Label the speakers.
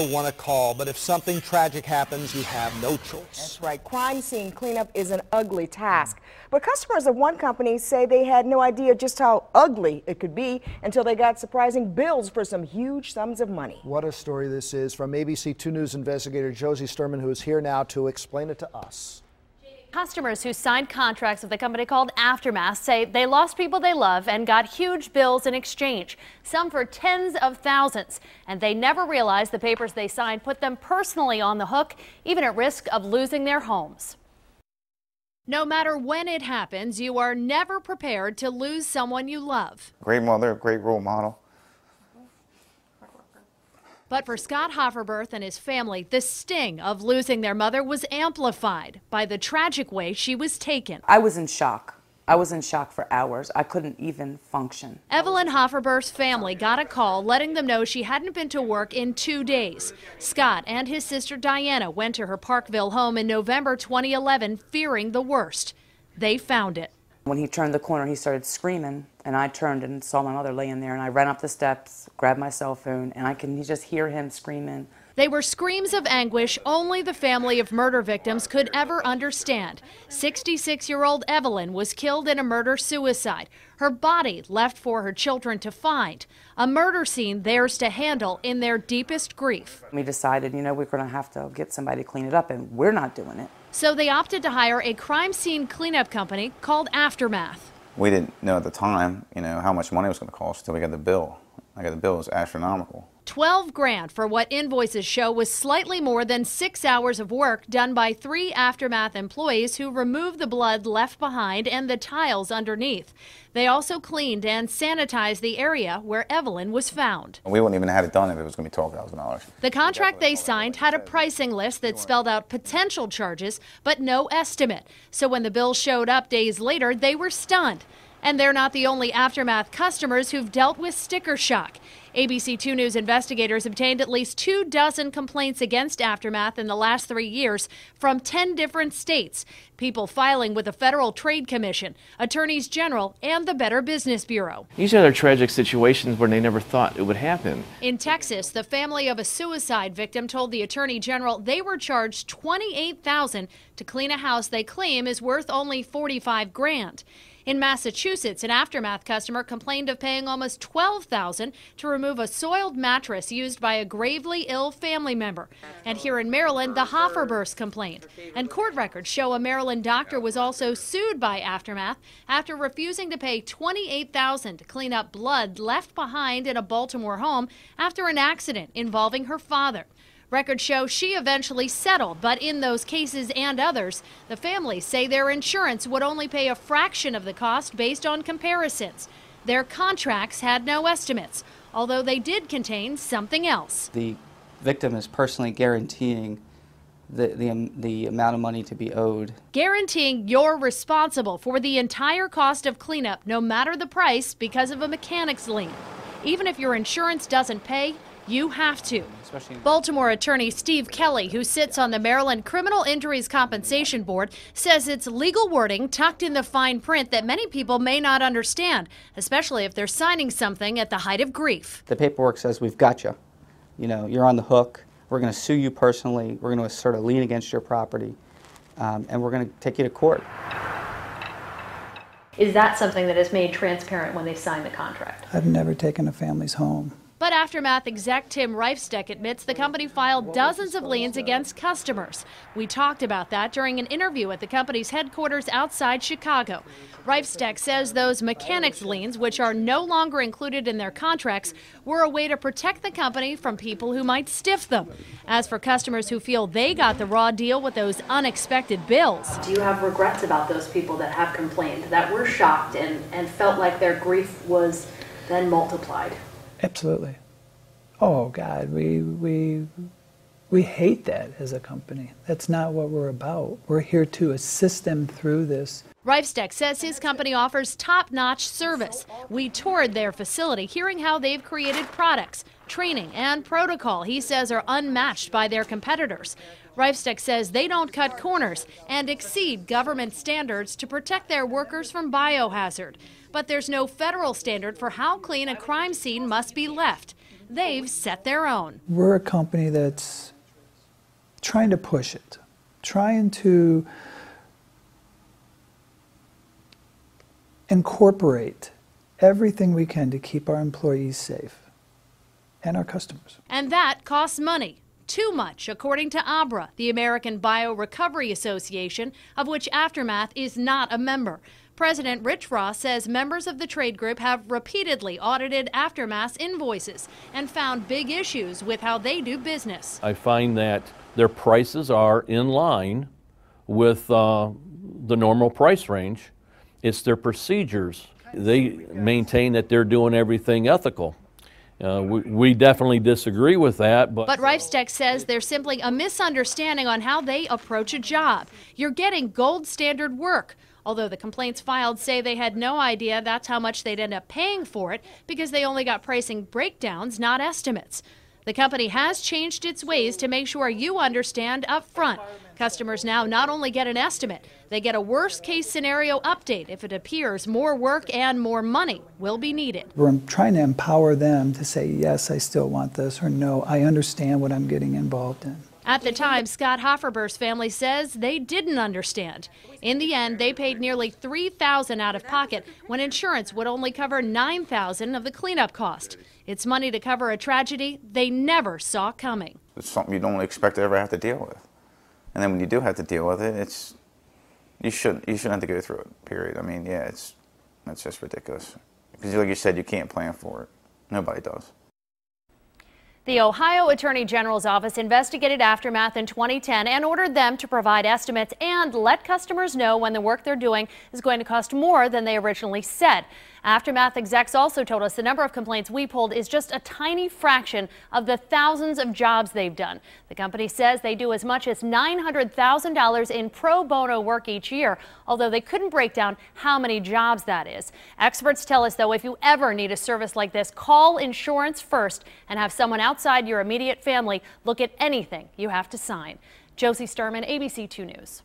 Speaker 1: Want to call, but if something tragic happens, you have no choice.
Speaker 2: That's right. Crime scene cleanup is an ugly task. But customers of one company say they had no idea just how ugly it could be until they got surprising bills for some huge sums of money.
Speaker 3: What a story this is from ABC 2 News investigator Josie Sturman, who is here now to explain it to us.
Speaker 4: Customers who signed contracts with a company called Aftermath say they lost people they love and got huge bills in exchange, some for tens of thousands. And they never realized the papers they signed put them personally on the hook, even at risk of losing their homes. No matter when it happens, you are never prepared to lose someone you love.
Speaker 5: Great mother, great role model.
Speaker 4: But for Scott Hofferberth and his family, the sting of losing their mother was amplified by the tragic way she was taken.
Speaker 6: I was in shock. I was in shock for hours. I couldn't even function.
Speaker 4: Evelyn Hofferberth's family got a call letting them know she hadn't been to work in 2 days. Scott and his sister Diana went to her Parkville home in November 2011, fearing the worst. They found it.
Speaker 6: When he turned the corner, he started screaming, and I turned and saw my mother laying there, and I ran up the steps, grabbed my cell phone, and I can just hear him screaming.
Speaker 4: They were screams of anguish only the family of murder victims could ever understand. 66-year-old Evelyn was killed in a murder-suicide. Her body left for her children to find. A murder scene theirs to handle in their deepest grief.
Speaker 6: We decided, we're going to have to get somebody to clean it up, and we're not doing it.
Speaker 4: So they opted to hire a crime scene cleanup company called Aftermath.
Speaker 5: We didn't know at the time, how much money it was going to cost until we got the bill. I got the bill, it was astronomical.
Speaker 4: 12 grand for what invoices show was slightly more than 6 hours of work done by 3 Aftermath employees who removed the blood left behind and the tiles underneath. They also cleaned and sanitized the area where Evelyn was found.
Speaker 5: We wouldn't even have had it done if it was going to be $12,000.
Speaker 4: The contract they signed had a pricing list that spelled out potential charges, but no estimate. So when the bill showed up days later, they were stunned. And they're not the only Aftermath customers who've dealt with sticker shock. ABC 2 News investigators obtained at least 24 complaints against Aftermath in the last 3 years from 10 different states. People filing with the Federal Trade Commission, attorneys general, and the Better Business Bureau.
Speaker 7: These are tragic situations where they never thought it would happen.
Speaker 4: In Texas, the family of a suicide victim told the attorney general they were charged $28,000 to clean a house they claim is worth only $45 grand. In Massachusetts, an Aftermath customer complained of paying almost $12,000 to remove a soiled mattress used by a gravely ill family member. And here in Maryland, the Hofferberths complained. And court records show a Maryland doctor was also sued by Aftermath after refusing to pay $28,000 to clean up blood left behind in a Baltimore home after an accident involving her father. Records show she eventually settled, but in those cases and others, the families say their insurance would only pay a fraction of the cost based on comparisons. Their contracts had no estimates, although they did contain something else.
Speaker 8: The victim is personally guaranteeing the amount of money to be owed.
Speaker 4: Guaranteeing you're responsible for the entire cost of cleanup, no matter the price, because of a mechanic's lien. Even if your insurance doesn't pay, you have to. Baltimore attorney Steve Kelly, who sits on the Maryland Criminal Injuries Compensation Board, says it's legal wording tucked in the fine print that many people may not understand, especially if they're signing something at the height of grief.
Speaker 8: The paperwork says we've got you. You're on the hook. We're going to sue you personally. We're going to assert a lien against your property, and we're going to take you to court.
Speaker 4: Is that something that is made transparent when they sign the contract?
Speaker 9: I've never taken a family's home.
Speaker 4: But Aftermath exec Tim Reifsteck admits the company filed dozens of liens against customers. We talked about that during an interview at the company's headquarters outside Chicago. Reifsteck says those mechanics liens, which are no longer included in their contracts, were a way to protect the company from people who might stiff them. As for customers who feel they got the raw deal with those unexpected bills.
Speaker 10: Do you have regrets about those people that have complained, that were shocked and felt like their grief was then multiplied?
Speaker 9: Absolutely. Oh God, we hate that as a company. That's not what we're about. We're here to assist them through this.
Speaker 4: Reifsteck says his company offers top-notch service. We toured their facility, hearing how they've created products, training, and protocol he says are unmatched by their competitors. Reifsteck says they don't cut corners and exceed government standards to protect their workers from biohazard. But there's no federal standard for how clean a crime scene must be left. they've set their own.
Speaker 9: We're a company that's trying to push it, trying to incorporate everything we can to keep our employees safe and our customers.
Speaker 4: And that costs money. Too much, according to ABRA, the American Biorecovery Association, of which Aftermath is not a member. President Rich Ross says members of the trade group have repeatedly audited Aftermath's invoices and found big issues with how they do business.
Speaker 11: I find that their prices are in line with the normal price range. It's their procedures. They maintain that they're doing everything ethical. We definitely disagree with that. But
Speaker 4: Reifsteck says there's simply a misunderstanding on how they approach a job. You're getting gold standard work. Although the complaints filed say they had no idea that's how much they'd end up paying for it because they only got pricing breakdowns, not estimates. The company has changed its ways to make sure you understand up front. Customers now not only get an estimate, they get a worst-case scenario update if it appears more work and more money will be needed.
Speaker 9: We're trying to empower them to say, yes, I still want this, or no, I understand what I'm getting involved in.
Speaker 4: At the time, Scott Hofferber's family says they didn't understand. In the end, they paid nearly $3,000 out of pocket when insurance would only cover $9,000 of the cleanup cost. It's money to cover a tragedy they never saw coming.
Speaker 5: It's something you don't expect to ever have to deal with. And then when you do have to deal with it, you shouldn't have to go through it, period. I mean, yeah, that's just ridiculous. Because like you said, you can't plan for it. Nobody does.
Speaker 4: The Ohio Attorney General's office investigated Aftermath in 2010 and ordered them to provide estimates and let customers know when the work they're doing is going to cost more than they originally said. Aftermath execs also told us the number of complaints we pulled is just a tiny fraction of the thousands of jobs they've done. The company says they do as much as $900,000 in pro bono work each year, although they couldn't break down how many jobs that is. Experts tell us, though, if you ever need a service like this, call insurance first and have someone outside your immediate family look at anything you have to sign. Josie Sturman, ABC 2 News.